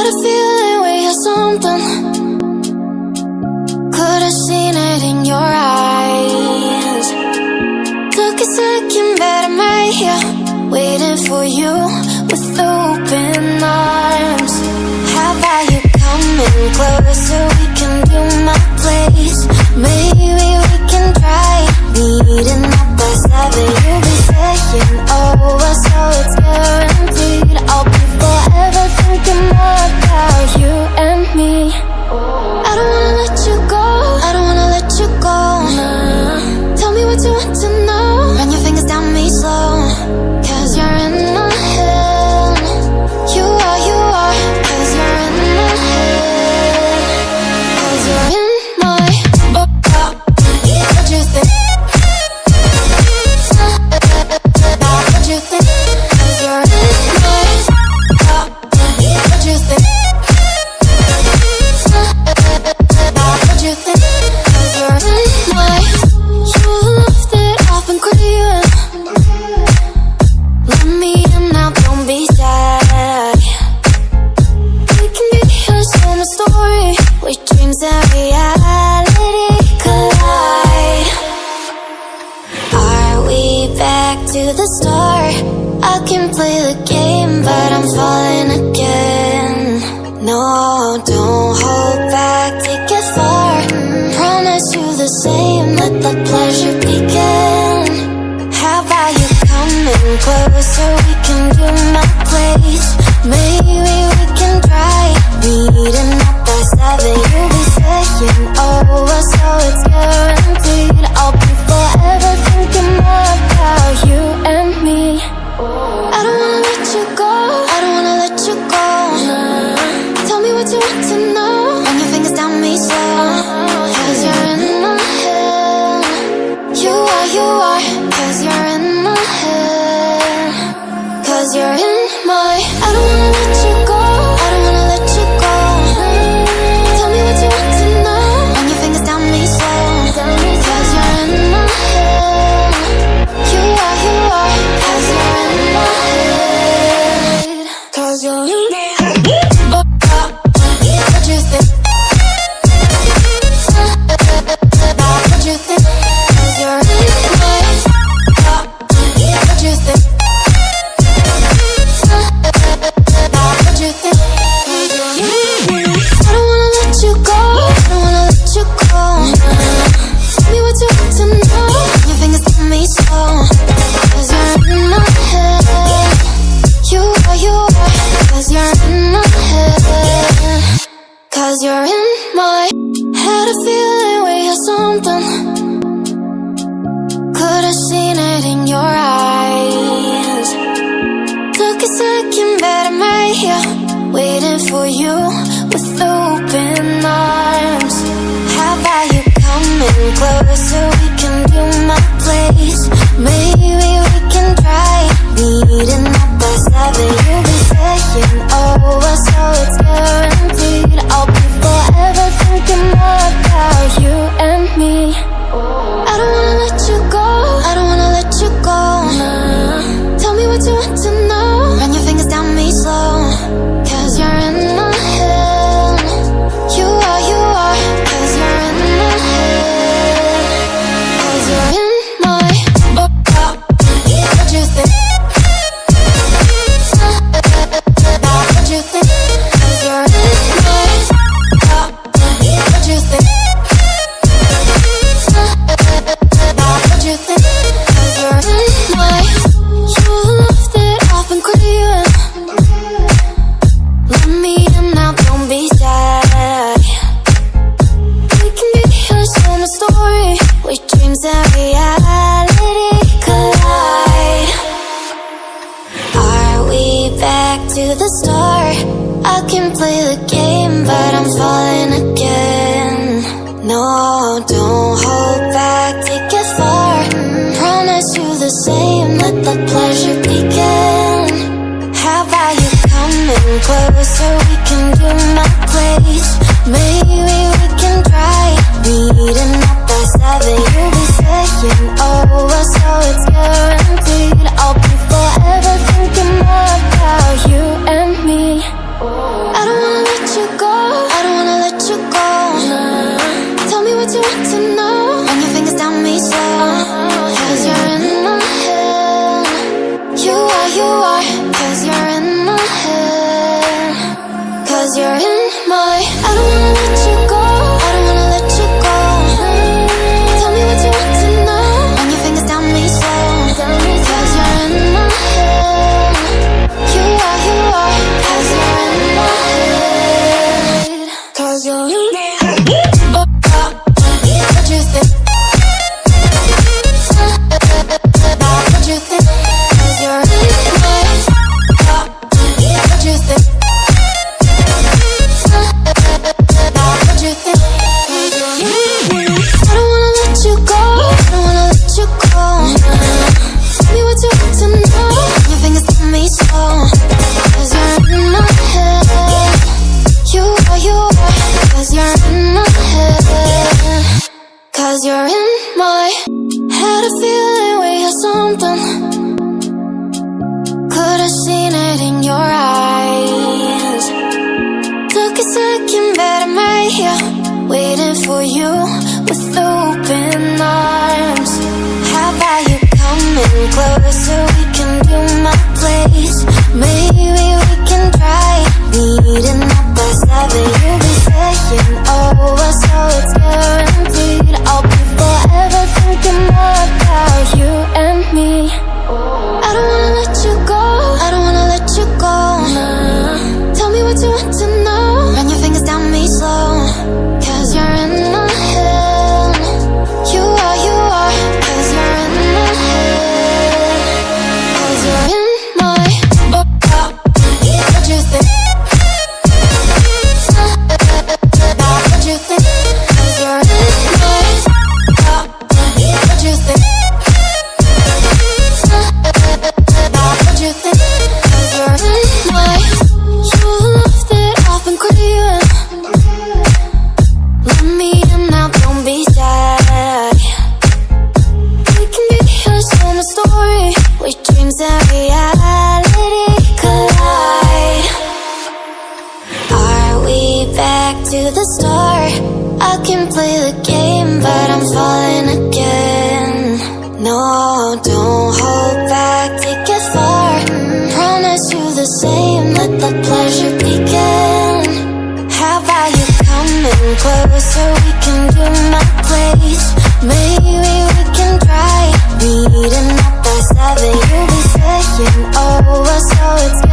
Had a feeling we had something. Could've seen it in your eyes. Took a second, but I'm right here, waiting for you with open arms. How about you coming closer? We can do my place. Maybe we can try meeting up by 7. You'll be saying over, so it's guaranteed. I'll be forever thinking more about you and me. I don't wanna let you go, I don't wanna let you go. Tell me what you want to know. Run your fingers down me slow, 'cause you're in my head. You are, 'cause you're in my head. 'Cause you're in my what you think? What you think? 'Cause you're in my what you think? What you think? 'Cause you're in my you left it off and crying. Let me in now, don't be shy. We can be here, so my story, where dreams and reality collide. Are we back to the start? I can play the game, but I'm falling again. No, don't hold back, take it far. Promise you the same, let the pleasure begin. How about you coming closer? We can do my place. Maybe we can try meeting up by 7. You'll be saying over, so it's guaranteed. I'll be forever thinking more about you and me. I don't wanna let you go, I don't wanna let you go. Tell me what you want to know. Run your fingers down me slow, 'cause you're in my head. You are, 'cause you're in my head. 'Cause you're in my I don't wanna let you go, I don't wanna let you go. Tell me what you want to know. Run your fingers down me slow, 'cause you're in my head. You are, 'cause you're in my head. 'Cause you're in my head. What you think? What you think? 'Cause you're in my what you think? What you think? 'Cause you're in my I don't wanna let you go, I don't wanna let you go. Tell me what you want to know. Your fingers on me slow, 'cause you're in my head. You are, 'cause you're in my head. 'Cause you're in my had a feeling we had something. Could've seen it in your eyes. Took a second, but I'm right here, waiting for you with open arms. How about you coming closer? We can do my place. Maybe we can try meeting up by 7. You'll be saying over, so it's guaranteed. I'll be forever thinking more about you and me. I don't wanna let you go, I don't wanna let you go. Tell me what you want to know. Run your fingers down me slow, 'cause you're in my head. You are, 'cause you're in my head. 'Cause you're in my what you think? What you think? 'Cause you're in my what you think? What you think? 'Cause you're in my you left it off and crying. Let me in now, don't be shy. We can be here, so my story, where dreams and reality collide. Are we back to the start? I can play the game, but I'm falling again. No, don't hold back, take it far. Promise you the same, let the pleasure begin. How about you coming closer? We can do my place. Maybe we can try meeting up by 7. You'll be saying over, so it's guaranteed. I'll be forever thinking more about you and me. I don't wanna back to the start. I can play the game, but I'm falling again. No, don't hold back, take it far. Promise you the same, let the pleasure begin. How about you coming closer, we can do my place. Maybe we can try meeting up by 7. You'll be saying over, so it's